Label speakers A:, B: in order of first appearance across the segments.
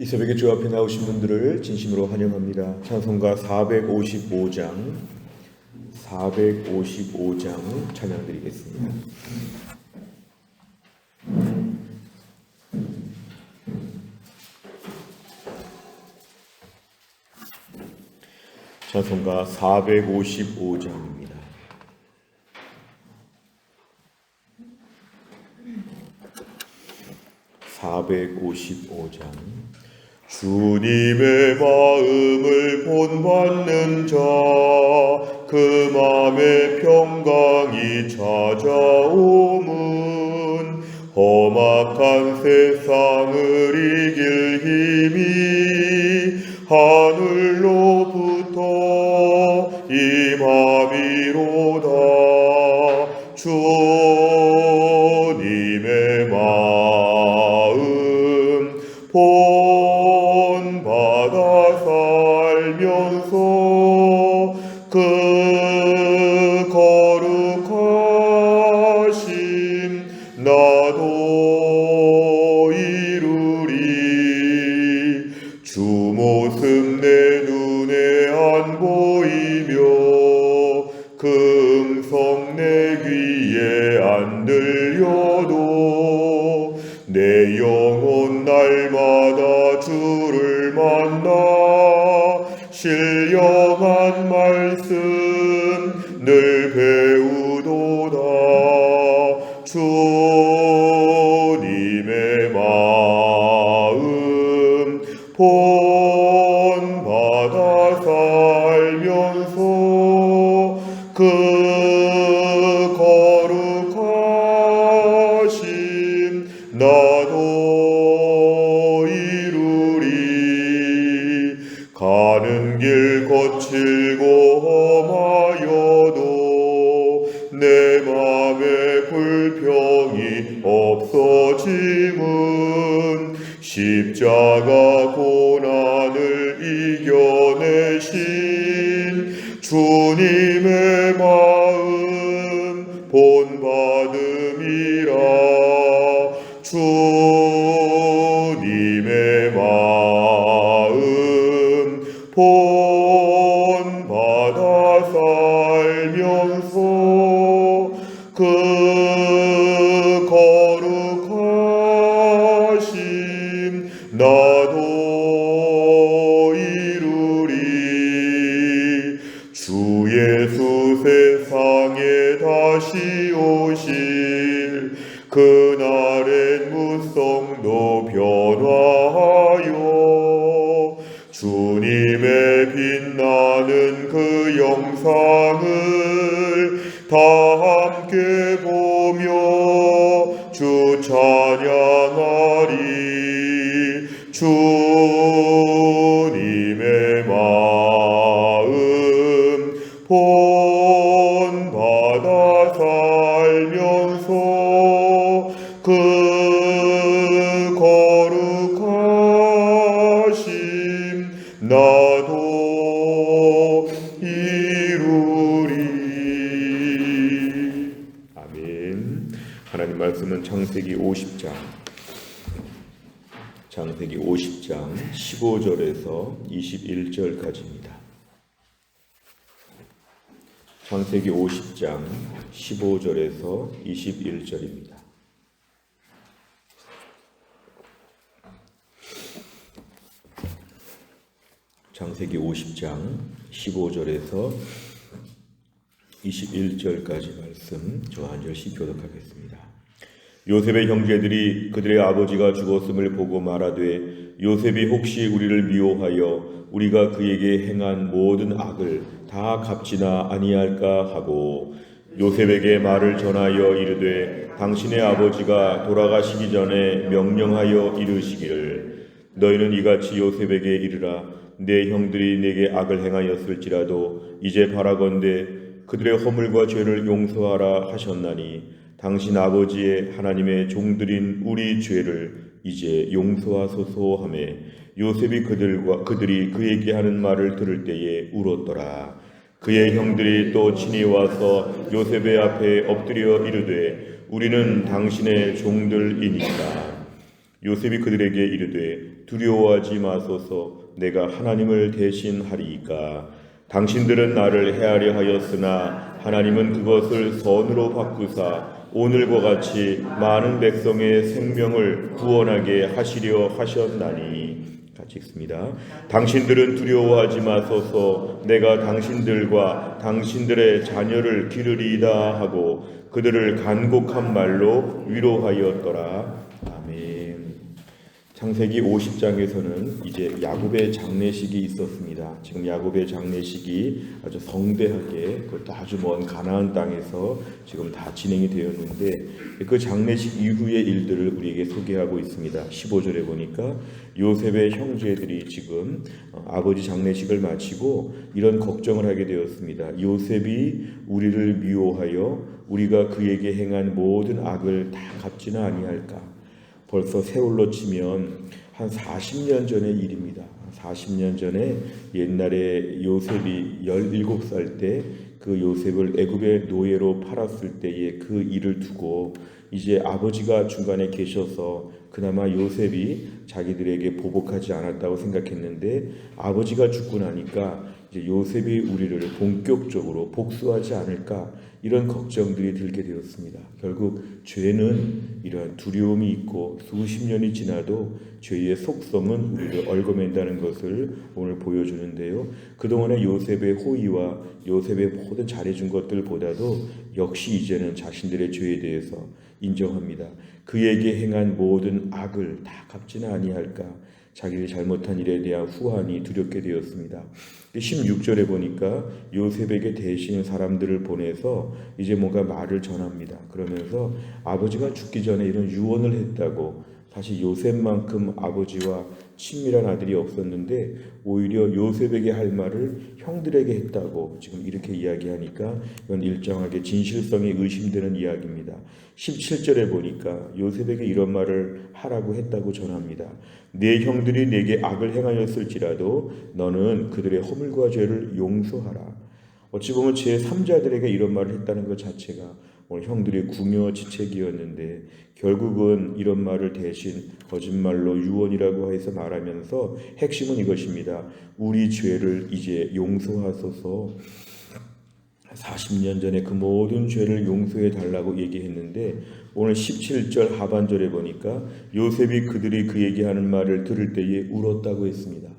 A: 이 새벽에 주 앞에 나오신 분들을 진심으로 환영합니다. 찬송가 455장 찬양 드리겠습니다. 찬송가 455장입니다. 주님의 마음을 본받는 자, 그 마음에 평강이 찾아오문 험악한 세상을 이길 힘이 하늘로부터 임함이로다. 주님의 마음 본받아 살면서 그 거룩하심 나도 이루리. 주 모습 내 눈에 안 보이며 그 음성 내 귀에 안 들려도 내 영혼 날마다 주를 만나 신령한 말씀 늘 배우도다. 주님의 마음 본받아 살면서 그 거룩하심 나도 이루리. 가는 길 거칠고 험하여도 내 맘에 불평이 없어짐은 십자가 고난을 이겨내신 주님의 마음 본받음이라. 주님의 마음 본받아 살면서 그 거룩하심 나도 이루리. 주 예수 세상에 다시 오실 그날엔 무성도 변화하여 주님의 빛나는 그 영상을 다 함께 보며 주 찬양하리. 주님의 마음 본받아 살면서 그 거룩하심 나도 이루리. 아멘. 하나님 말씀은 창세기 50장 15절에서 21절까지입니다. 창세기 50장 15절에서 21절입니다. 창세기 50장 15절에서 21절까지 말씀 저 한 절씩 교독하겠습니다. 요셉의 형제들이 그들의 아버지가 죽었음을 보고 말하되 요셉이 혹시 우리를 미워하여 우리가 그에게 행한 모든 악을 다 갚지나 아니할까 하고 요셉에게 말을 전하여 이르되 당신의 아버지가 돌아가시기 전에 명령하여 이르시기를 너희는 이같이 요셉에게 이르라. 내 형들이 내게 악을 행하였을지라도 이제 바라건대 그들의 허물과 죄를 용서하라 하셨나니 당신 아버지의 하나님의 종들인 우리 죄를 이제 용서하소서 하매 요셉이 그들이 그에게 하는 말을 들을 때에 울었더라. 그의 형들이 또 친히 와서 요셉의 앞에 엎드려 이르되 우리는 당신의 종들이니까. 요셉이 그들에게 이르되 두려워하지 마소서. 내가 하나님을 대신하리이까. 당신들은 나를 해하려 하였으나 하나님은 그것을 선으로 바꾸사 오늘과 같이 많은 백성의 생명을 구원하게 하시려 하셨나니. 같이 읽습니다. 당신들은 두려워하지 마소서. 내가 당신들과 당신들의 자녀를 기르리이다 하고 그들을 간곡한 말로 위로하였더라. 아멘. 창세기 50장에서는 이제 야곱의 장례식이 있었습니다. 지금 야곱의 장례식이 아주 성대하게, 그것도 아주 먼 가나안 땅에서 지금 다 진행이 되었는데, 그 장례식 이후의 일들을 우리에게 소개하고 있습니다. 15절에 보니까 요셉의 형제들이 지금 아버지 장례식을 마치고 이런 걱정을 하게 되었습니다. 요셉이 우리를 미워하여 우리가 그에게 행한 모든 악을 다 갚지는 아니할까. 벌써 세월로 치면 한 40년 전의 일입니다. 40년 전에 옛날에 요셉이 17살 때 그 요셉을 애굽의 노예로 팔았을 때의 그 일을 두고 이제 아버지가 중간에 계셔서 그나마 요셉이 자기들에게 보복하지 않았다고 생각했는데 아버지가 죽고 나니까 이제 요셉이 우리를 본격적으로 복수하지 않을까 이런 걱정들이 들게 되었습니다. 결국 죄는 이러한 두려움이 있고 수십 년이 지나도 죄의 속성은 우리를 얽어맨다는 것을 오늘 보여주는데요. 그동안의 요셉의 호의와 요셉의 모든 잘해준 것들보다도 역시 이제는 자신들의 죄에 대해서 인정합니다. 그에게 행한 모든 악을 다 갚지는 아니할까. 자기의 잘못한 일에 대한 후환이 두렵게 되었습니다. 16절에 보니까 요셉에게 대신 사람들을 보내서 이제 뭔가 말을 전합니다. 그러면서 아버지가 죽기 전에 이런 유언을 했다고. 사실 요셉만큼 아버지와 친밀한 아들이 없었는데 오히려 요셉에게 할 말을 형들에게 했다고 지금 이렇게 이야기하니까 이건 일정하게 진실성이 의심되는 이야기입니다. 17절에 보니까 요셉에게 이런 말을 하라고 했다고 전합니다. 내 형들이 내게 악을 행하였을지라도 너는 그들의 허물과 죄를 용서하라. 어찌 보면 제3자들에게 이런 말을 했다는 것 자체가 오늘 형들의 궁여지책이었는데 결국은 이런 말을 대신 거짓말로 유언이라고 해서 말하면서 핵심은 이것입니다. 우리 죄를 이제 용서하소서. 40년 전에 그 모든 죄를 용서해 달라고 얘기했는데 오늘 17절 하반절에 보니까 요셉이 그들이 그 얘기하는 말을 들을 때에 울었다고 했습니다.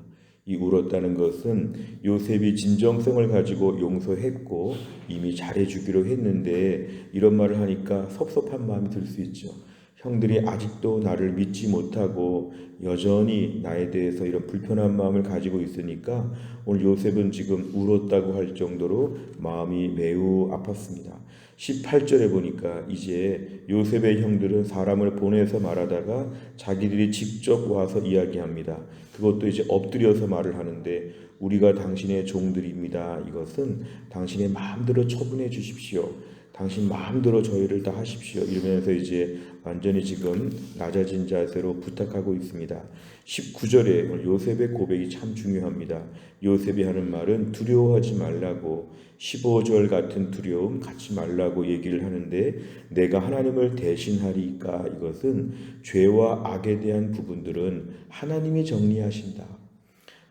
A: 이 울었다는 것은 요셉이 진정성을 가지고 용서했고 이미 잘해주기로 했는데 이런 말을 하니까 섭섭한 마음이 들 수 있죠. 형들이 아직도 나를 믿지 못하고 여전히 나에 대해서 이런 불편한 마음을 가지고 있으니까 오늘 요셉은 지금 울었다고 할 정도로 마음이 매우 아팠습니다. 18절에 보니까 이제 요셉의 형들은 사람을 보내서 말하다가 자기들이 직접 와서 이야기합니다. 그것도 이제 엎드려서 말을 하는데 우리가 당신의 종들입니다. 이것은 당신의 마음대로 처분해 주십시오. 당신 마음대로 저희를 다 하십시오. 이러면서 이제 완전히 지금 낮아진 자세로 부탁하고 있습니다. 19절에 요셉의 고백이 참 중요합니다. 요셉이 하는 말은 두려워하지 말라고 15절 같은 두려움 갖지 말라고 얘기를 하는데 내가 하나님을 대신하리까 이것은 죄와 악에 대한 부분들은 하나님이 정리하신다.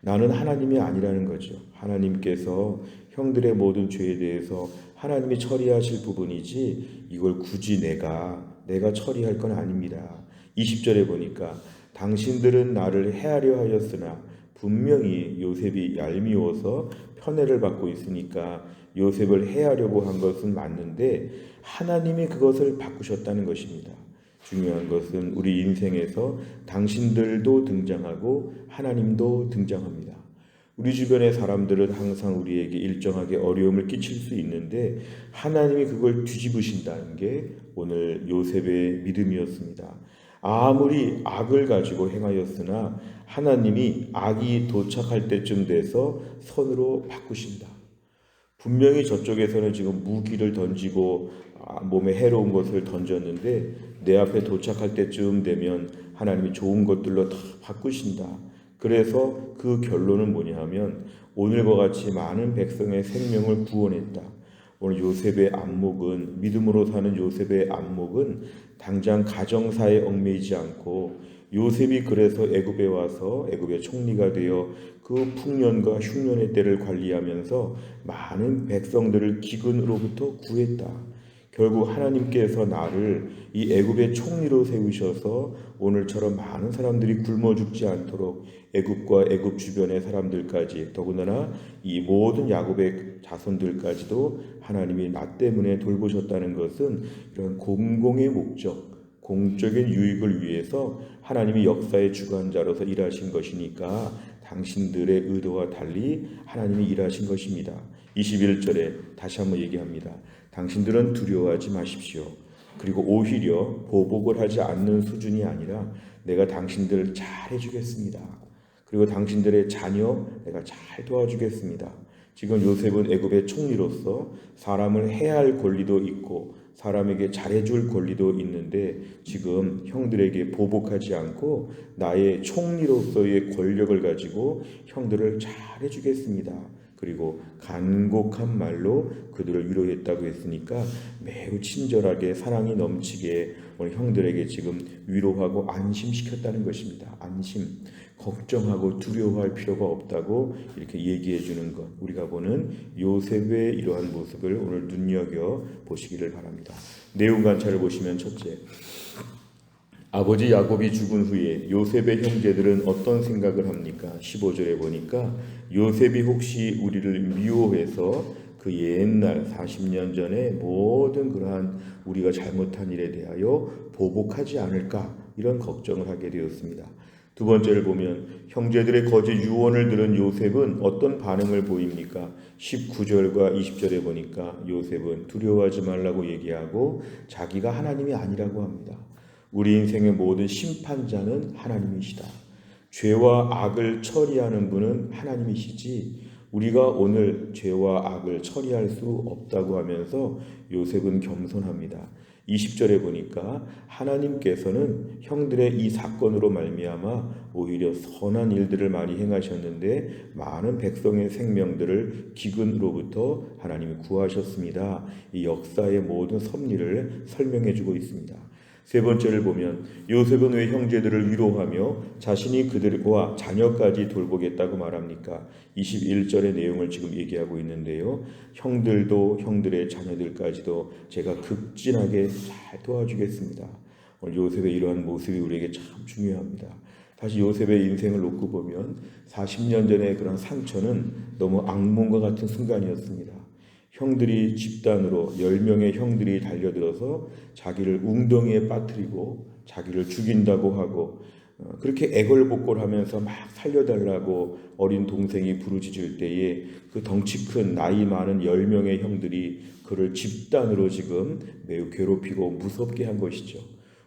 A: 나는 하나님이 아니라는 거죠. 하나님께서 형들의 모든 죄에 대해서 하나님이 처리하실 부분이지 이걸 굳이 내가 처리할 건 아닙니다. 20절에 보니까 당신들은 나를 해하려 하였으나 분명히 요셉이 얄미워서 편애를 받고 있으니까 요셉을 해하려고 한 것은 맞는데 하나님이 그것을 바꾸셨다는 것입니다. 중요한 것은 우리 인생에서 당신들도 등장하고 하나님도 등장합니다. 우리 주변의 사람들은 항상 우리에게 일정하게 어려움을 끼칠 수 있는데 하나님이 그걸 뒤집으신다는 게 오늘 요셉의 믿음이었습니다. 아무리 악을 가지고 행하였으나 하나님이 악이 도착할 때쯤 돼서 선으로 바꾸신다. 분명히 저쪽에서는 지금 무기를 던지고 몸에 해로운 것을 던졌는데 내 앞에 도착할 때쯤 되면 하나님이 좋은 것들로 다 바꾸신다. 그래서 그 결론은 뭐냐 하면 오늘과 같이 많은 백성의 생명을 구원했다. 오늘 요셉의 안목은 믿음으로 사는 요셉의 안목은 당장 가정사에 얽매이지 않고 요셉이 그래서 애굽에 와서 애굽의 총리가 되어 그 풍년과 흉년의 때를 관리하면서 많은 백성들을 기근으로부터 구했다. 결국 하나님께서 나를 이 애굽의 총리로 세우셔서 오늘처럼 많은 사람들이 굶어 죽지 않도록 애굽과 애굽 주변의 사람들까지, 더군다나 이 모든 야곱의 자손들까지도 하나님이 나 때문에 돌보셨다는 것은 이런 공공의 목적, 공적인 유익을 위해서 하나님이 역사의 주관자로서 일하신 것이니까 당신들의 의도와 달리 하나님이 일하신 것입니다. 21절에 다시 한번 얘기합니다. 당신들은 두려워하지 마십시오. 그리고 오히려 보복을 하지 않는 수준이 아니라 내가 당신들 잘 해주겠습니다. 그리고 당신들의 자녀 내가 잘 도와주겠습니다. 지금 요셉은 애굽의 총리로서 사람을 해야 할 권리도 있고 사람에게 잘해줄 권리도 있는데 지금 형들에게 보복하지 않고 나의 총리로서의 권력을 가지고 형들을 잘해주겠습니다. 그리고 간곡한 말로 그들을 위로했다고 했으니까 매우 친절하게 사랑이 넘치게 오늘 형들에게 지금 위로하고 안심시켰다는 것입니다. 안심, 걱정하고 두려워할 필요가 없다고 이렇게 얘기해 주는 것, 우리가 보는 요셉의 이러한 모습을 오늘 눈여겨 보시기를 바랍니다. 내용 관찰을 보시면 첫째, 아버지 야곱이 죽은 후에 요셉의 형제들은 어떤 생각을 합니까? 15절에 보니까 요셉이 혹시 우리를 미워해서 그 옛날 40년 전에 모든 그러한 우리가 잘못한 일에 대하여 보복하지 않을까, 이런 걱정을 하게 되었습니다. 두 번째를 보면 형제들의 거짓 유언을 들은 요셉은 어떤 반응을 보입니까? 19절과 20절에 보니까 요셉은 두려워하지 말라고 얘기하고 자기가 하나님이 아니라고 합니다. 우리 인생의 모든 심판자는 하나님이시다. 죄와 악을 처리하는 분은 하나님이시지 우리가 오늘 죄와 악을 처리할 수 없다고 하면서 요셉은 겸손합니다. 20절에 보니까 하나님께서는 형들의 이 사건으로 말미암아 오히려 선한 일들을 많이 행하셨는데 많은 백성의 생명들을 기근으로부터 하나님이 구하셨습니다. 이 역사의 모든 섭리를 설명해 주고 있습니다. 세 번째를 보면 요셉은 왜 형제들을 위로하며 자신이 그들과 자녀까지 돌보겠다고 말합니까? 21절의 내용을 지금 얘기하고 있는데요. 형들도 형들의 자녀들까지도 제가 극진하게 잘 도와주겠습니다. 오늘 요셉의 이러한 모습이 우리에게 참 중요합니다. 다시 요셉의 인생을 놓고 보면 40년 전의 그런 상처는 너무 악몽과 같은 순간이었습니다. 형들이 집단으로 10명의 형들이 달려들어서 자기를 웅덩이에 빠뜨리고 자기를 죽인다고 하고 그렇게 애걸복걸하면서 막 살려달라고 어린 동생이 부르짖을 때에 그 덩치 큰 나이 많은 10명의 형들이 그를 집단으로 지금 매우 괴롭히고 무섭게 한 것이죠.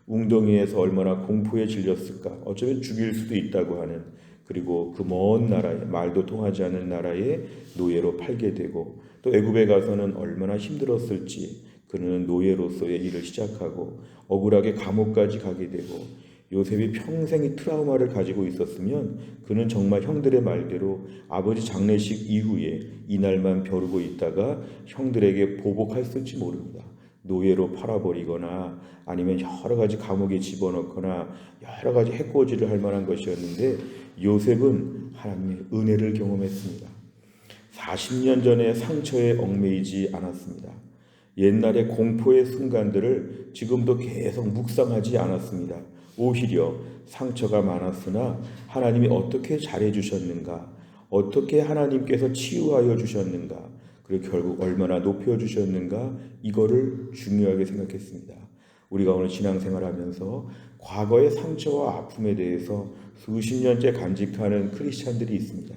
A: 웅덩이에서 얼마나 공포에 질렸을까. 어쩌면 죽일 수도 있다고 하는, 그리고 그 먼 나라에, 말도 통하지 않는 나라에 노예로 팔게 되고 또 애굽에 가서는 얼마나 힘들었을지 그는 노예로서의 일을 시작하고 억울하게 감옥까지 가게 되고 요셉이 평생의 트라우마를 가지고 있었으면 그는 정말 형들의 말대로 아버지 장례식 이후에 이날만 벼르고 있다가 형들에게 보복했을지 모릅니다. 노예로 팔아버리거나 아니면 여러 가지 감옥에 집어넣거나 여러 가지 해코지를 할 만한 것이었는데 요셉은 하나님의 은혜를 경험했습니다. 40년 전의 상처에 얽매이지 않았습니다. 옛날의 공포의 순간들을 지금도 계속 묵상하지 않았습니다. 오히려 상처가 많았으나 하나님이 어떻게 잘해주셨는가, 어떻게 하나님께서 치유하여 주셨는가, 그리고 결국 얼마나 높여주셨는가, 이거를 중요하게 생각했습니다. 우리가 오늘 신앙생활하면서 과거의 상처와 아픔에 대해서 수십 년째 간직하는 크리스찬들이 있습니다.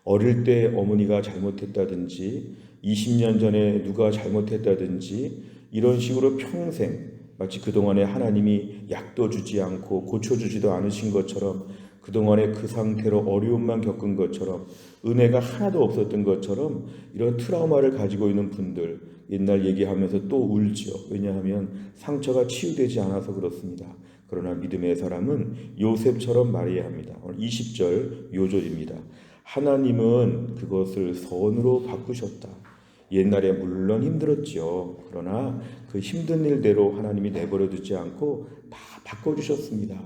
A: 어릴 때 어머니가 잘못했다든지 20년 전에 누가 잘못했다든지 이런 식으로 평생 마치 그동안에 하나님이 약도 주지 않고 고쳐주지도 않으신 것처럼 그동안에 그 상태로 어려움만 겪은 것처럼 은혜가 하나도 없었던 것처럼 이런 트라우마를 가지고 있는 분들 옛날 얘기하면서 또 울죠. 왜냐하면 상처가 치유되지 않아서 그렇습니다. 그러나 믿음의 사람은 요셉처럼 말해야 합니다. 오늘 20절 요절입니다. 하나님은 그것을 선으로 바꾸셨다. 옛날에 물론 힘들었죠. 그러나 그 힘든 일대로 하나님이 내버려 두지 않고 다 바꿔주셨습니다.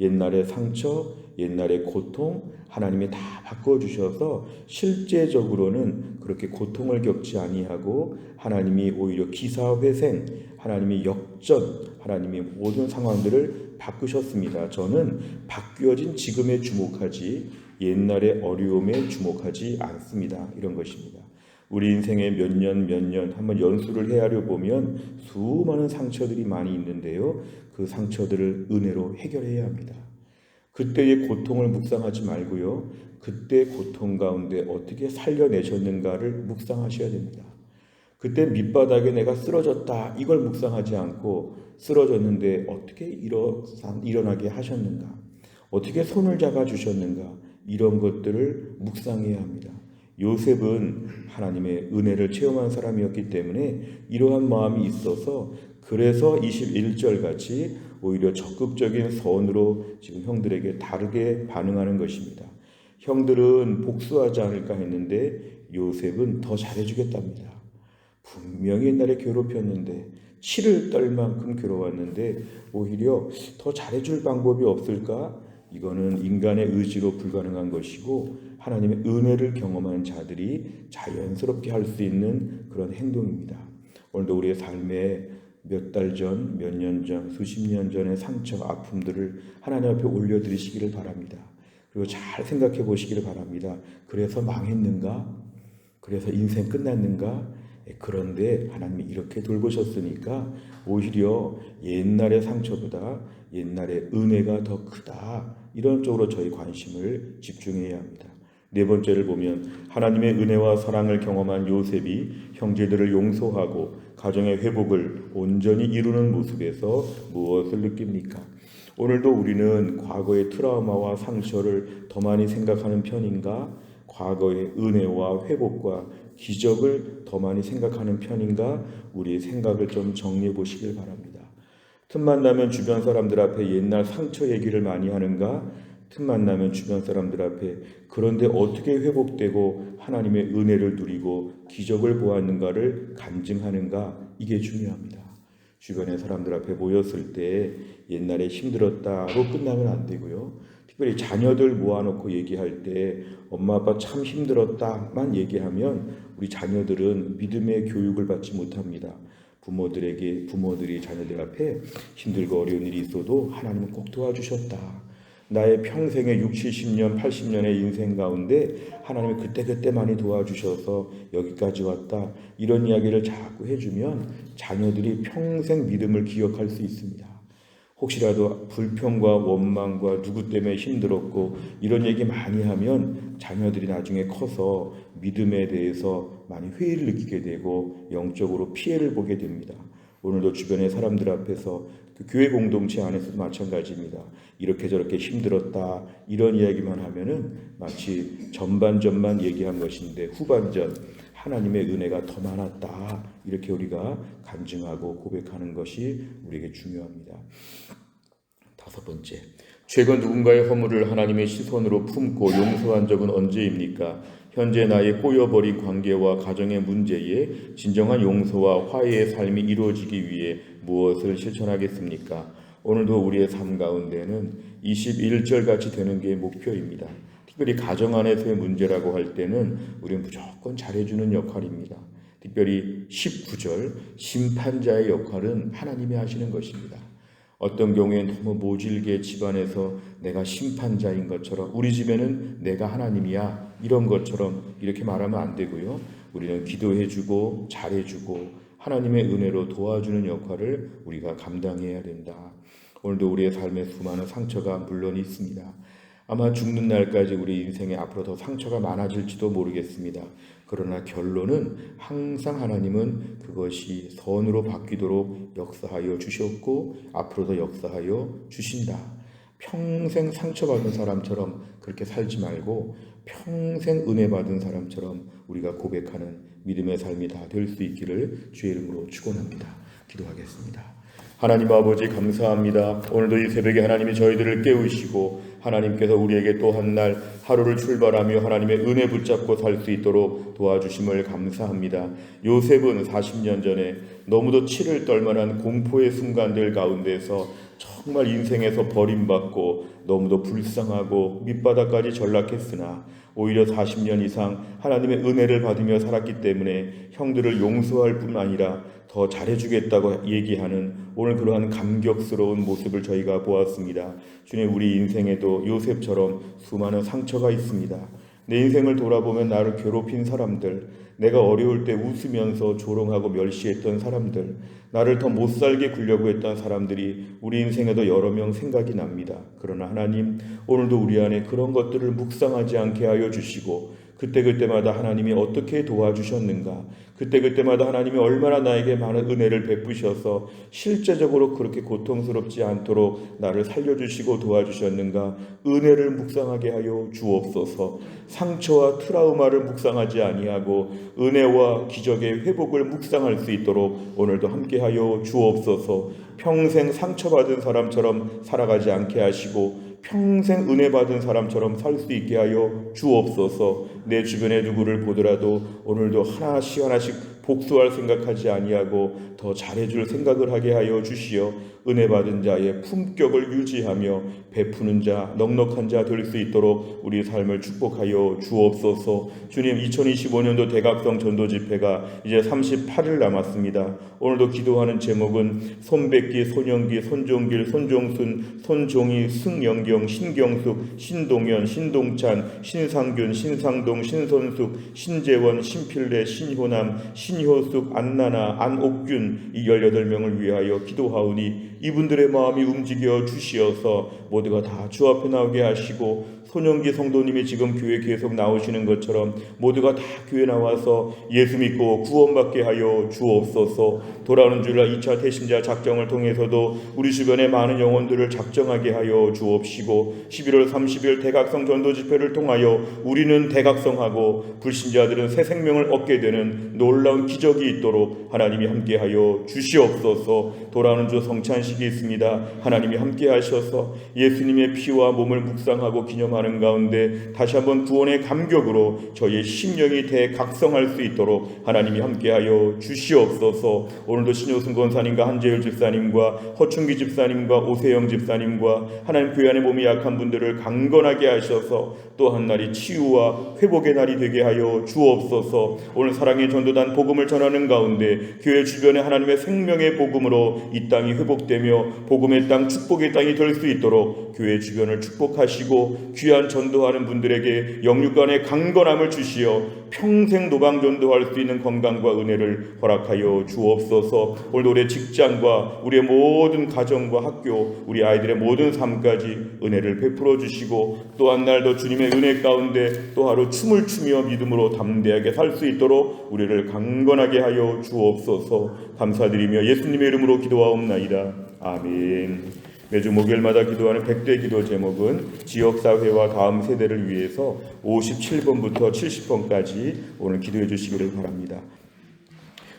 A: 옛날의 상처, 옛날의 고통 하나님이 다 바꿔주셔서 실제적으로는 그렇게 고통을 겪지 아니하고 하나님이 오히려 기사회생, 하나님이 역전, 하나님이 모든 상황들을 바꾸셨습니다. 저는 바뀌어진 지금에 주목하지 옛날의 어려움에 주목하지 않습니다. 이런 것입니다. 우리 인생에 몇 년 한번 연수를 헤아려 보면 수많은 상처들이 많이 있는데요. 그 상처들을 은혜로 해결해야 합니다. 그때의 고통을 묵상하지 말고요. 그때 고통 가운데 어떻게 살려내셨는가를 묵상하셔야 됩니다. 그때 밑바닥에 내가 쓰러졌다 이걸 묵상하지 않고 쓰러졌는데 어떻게 일어나게 하셨는가, 어떻게 손을 잡아주셨는가, 이런 것들을 묵상해야 합니다. 요셉은 하나님의 은혜를 체험한 사람이었기 때문에 이러한 마음이 있어서 그래서 21절 같이 오히려 적극적인 선으로 지금 형들에게 다르게 반응하는 것입니다. 형들은 복수하지 않을까 했는데 요셉은 더 잘해주겠답니다. 분명히 옛날에 괴롭혔는데 치를 떨 만큼 괴로웠는데 오히려 더 잘해줄 방법이 없을까? 이거는 인간의 의지로 불가능한 것이고 하나님의 은혜를 경험한 자들이 자연스럽게 할 수 있는 그런 행동입니다. 오늘도 우리의 삶에 몇 달 전, 몇 년 전, 수십 년 전의 상처, 아픔들을 하나님 앞에 올려드리시기를 바랍니다. 그리고 잘 생각해 보시기를 바랍니다. 그래서 망했는가? 그래서 인생 끝났는가? 그런데 하나님이 이렇게 돌보셨으니까 오히려 옛날의 상처보다 옛날의 은혜가 더 크다. 이런 쪽으로 저희 관심을 집중해야 합니다. 네 번째를 보면 하나님의 은혜와 사랑을 경험한 요셉이 형제들을 용서하고 가정의 회복을 온전히 이루는 모습에서 무엇을 느낍니까? 오늘도 우리는 과거의 트라우마와 상처를 더 많이 생각하는 편인가? 과거의 은혜와 회복과 기적을 더 많이 생각하는 편인가? 우리의 생각을 좀 정리해 보시길 바랍니다. 틈만 나면 주변 사람들 앞에 옛날 상처 얘기를 많이 하는가? 틈만 나면 주변 사람들 앞에 그런데 어떻게 회복되고 하나님의 은혜를 누리고 기적을 보았는가를 간증하는가? 이게 중요합니다. 주변의 사람들 앞에 모였을 때 옛날에 힘들었다로 끝나면 안 되고요. 특별히 자녀들 모아놓고 얘기할 때 엄마 아빠 참 힘들었다만 얘기하면 우리 자녀들은 믿음의 교육을 받지 못합니다. 부모들이 자녀들 앞에 힘들고 어려운 일이 있어도 하나님은 꼭 도와주셨다. 나의 평생의 60, 70년, 80년의 인생 가운데 하나님이 그때 많이 도와주셔서 여기까지 왔다. 이런 이야기를 자꾸 해주면 자녀들이 평생 믿음을 기억할 수 있습니다. 혹시라도 불평과 원망과 누구 때문에 힘들었고 이런 얘기 많이 하면 자녀들이 나중에 커서 믿음에 대해서 많이 회의를 느끼게 되고 영적으로 피해를 보게 됩니다. 오늘도 주변의 사람들 앞에서 그 교회 공동체 안에서도 마찬가지입니다. 이렇게 저렇게 힘들었다 이런 이야기만 하면은 마치 전반전만 얘기한 것인데 후반전 하나님의 은혜가 더 많았다 이렇게 우리가 간증하고 고백하는 것이 우리에게 중요합니다. 다섯 번째, 최근 누군가의 허물을 하나님의 시선으로 품고 용서한 적은 언제입니까? 현재 나의 꼬여버린 관계와 가정의 문제에 진정한 용서와 화해의 삶이 이루어지기 위해 무엇을 실천하겠습니까? 오늘도 우리의 삶 가운데는 21절 같이 되는 게 목표입니다. 특별히 가정 안에서의 문제라고 할 때는 우리는 무조건 잘해주는 역할입니다. 특별히 19절 심판자의 역할은 하나님이 하시는 것입니다. 어떤 경우엔 너무 모질게 집안에서 내가 심판자인 것처럼 우리 집에는 내가 하나님이야 이런 것처럼 이렇게 말하면 안 되고요. 우리는 기도해주고 잘해주고 하나님의 은혜로 도와주는 역할을 우리가 감당해야 된다. 오늘도 우리의 삶에 수많은 상처가 물론 있습니다. 아마 죽는 날까지 우리 인생에 앞으로 더 상처가 많아질지도 모르겠습니다. 그러나 결론은 항상 하나님은 그것이 선으로 바뀌도록 역사하여 주셨고 앞으로도 역사하여 주신다. 평생 상처받은 사람처럼 그렇게 살지 말고 평생 은혜 받은 사람처럼 우리가 고백하는 믿음의 삶이 다 될 수 있기를 주의 이름으로 축원합니다. 기도하겠습니다. 하나님 아버지 감사합니다. 오늘도 이 새벽에 하나님이 저희들을 깨우시고 하나님께서 우리에게 또 한 날 하루를 출발하며 하나님의 은혜 붙잡고 살 수 있도록 도와주심을 감사합니다. 요셉은 40년 전에 너무도 치를 떨만한 공포의 순간들 가운데서 정말 인생에서 버림받고 너무도 불쌍하고 밑바닥까지 전락했으나 오히려 40년 이상 하나님의 은혜를 받으며 살았기 때문에 형들을 용서할 뿐 아니라 더 잘해주겠다고 얘기하는 오늘 그러한 감격스러운 모습을 저희가 보았습니다. 주님, 우리 인생에도 요셉처럼 수많은 상처가 있습니다. 내 인생을 돌아보면 나를 괴롭힌 사람들, 내가 어려울 때 웃으면서 조롱하고 멸시했던 사람들, 나를 더 못살게 굴려고 했던 사람들이 우리 인생에도 여러 명 생각이 납니다. 그러나 하나님, 오늘도 우리 안에 그런 것들을 묵상하지 않게 하여 주시고 그때그때마다 하나님이 어떻게 도와주셨는가, 그때그때마다 하나님이 얼마나 나에게 많은 은혜를 베푸셔서 실제적으로 그렇게 고통스럽지 않도록 나를 살려주시고 도와주셨는가, 은혜를 묵상하게 하여 주옵소서. 상처와 트라우마를 묵상하지 아니하고 은혜와 기적의 회복을 묵상할 수 있도록 오늘도 함께하여 주옵소서. 평생 상처받은 사람처럼 살아가지 않게 하시고 평생 은혜 받은 사람처럼 살 수 있게 하여 주옵소서. 내 주변에 누구를 보더라도 오늘도 하나씩 복수할 생각하지 아니하고 더 잘해줄 생각을 하게 하여 주시어 은혜 받은 자의 품격을 유지하며 베푸는 자, 넉넉한 자 될 수 있도록 우리 삶을 축복하여 주옵소서. 주님, 2025년도 대각성 전도 집회가 이제 38일 남았습니다. 오늘도 기도하는 제목은 손백기, 손영기, 손종길, 손종순, 손종희, 승영경, 신경숙, 신동현, 신동찬, 신상균, 신상동, 신선숙, 신재원, 신필래, 신효남, 신효숙, 안나나, 안옥균 이 18명을 위하여 기도하오니 이분들의 마음이 움직여 주시어서 모두가 다 주 앞에 나오게 하시고, 손영기 성도님이 지금 교회 계속 나오시는 것처럼 모두가 다 교회 나와서 예수 믿고 구원받게 하여 주옵소서. 돌아오는 주일날 2차 태신자 작정을 통해서도 우리 주변에 많은 영혼들을 작정하게 하여 주옵시고, 11월 30일 대각성 전도 집회를 통하여 우리는 대각성하고 불신자들은 새 생명을 얻게 되는 놀라운 기적이 있도록 하나님이 함께하여 주시옵소서. 돌아오는 주 성찬식이 있습니다. 하나님이 함께하셔서 예수님의 피와 몸을 묵상하고 기념하는 가운데 다시 한번 구원의 감격으로 저희의 심령이 대각성할 수 있도록 하나님이 함께하여 주시옵소서. 오늘도 신효승 권사님과 한재율 집사님과 허충기 집사님과 오세영 집사님과 하나님 교회 안에 몸이 약한 분들을 강건하게 하셔서 또 한 날이 치유와 회복의 날이 되게 하여 주옵소서. 오늘 사랑의 전도단 복음을 전하는 가운데 교회 주변에 하나님의 생명의 복음으로 이 땅이 회복되며 복음의 땅, 축복의 땅이 될 수 있도록 교회 주변을 축복하시고 귀한 전도하는 분들에게 영육간의 강건함을 주시어 평생 노방 전도할 수 있는 건강과 은혜를 허락하여 주옵소서. 오늘 우리의 직장과 우리의 모든 가정과 학교, 우리 아이들의 모든 삶까지 은혜를 베풀어 주시고 또 한 날도 주님의 은혜 가운데 또 하루 춤을 추며 믿음으로 담대하게 살 수 있도록 우리를 강건하게 하여 주옵소서. 감사드리며 예수님의 이름으로 기도하옵나이다. 아멘. 매주 목요일마다 기도하는 100대 기도 제목은 지역사회와 다음 세대를 위해서 57번부터 70번까지 오늘 기도해 주시기를 바랍니다.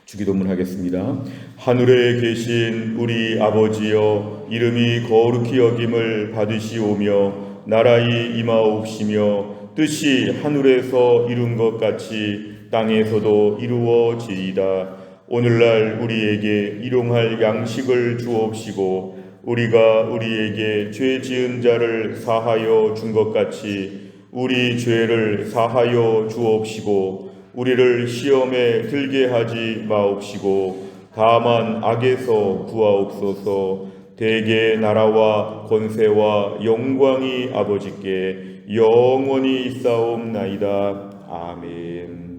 A: 주기도문 하겠습니다. 하늘에 계신 우리 아버지여, 이름이 거룩히 여김을 받으시오며 나라의 임하옵시며 뜻이 하늘에서 이룬 것 같이 땅에서도 이루어지이다. 오늘날 우리에게 일용할 양식을 주옵시고 우리가 우리에게 죄 지은 자를 사하여 준 것 같이 우리 죄를 사하여 주옵시고 우리를 시험에 들게 하지 마옵시고 다만 악에서 구하옵소서. 대개 나라와 권세와 영광이 아버지께 영원히 있사옵나이다. 아멘.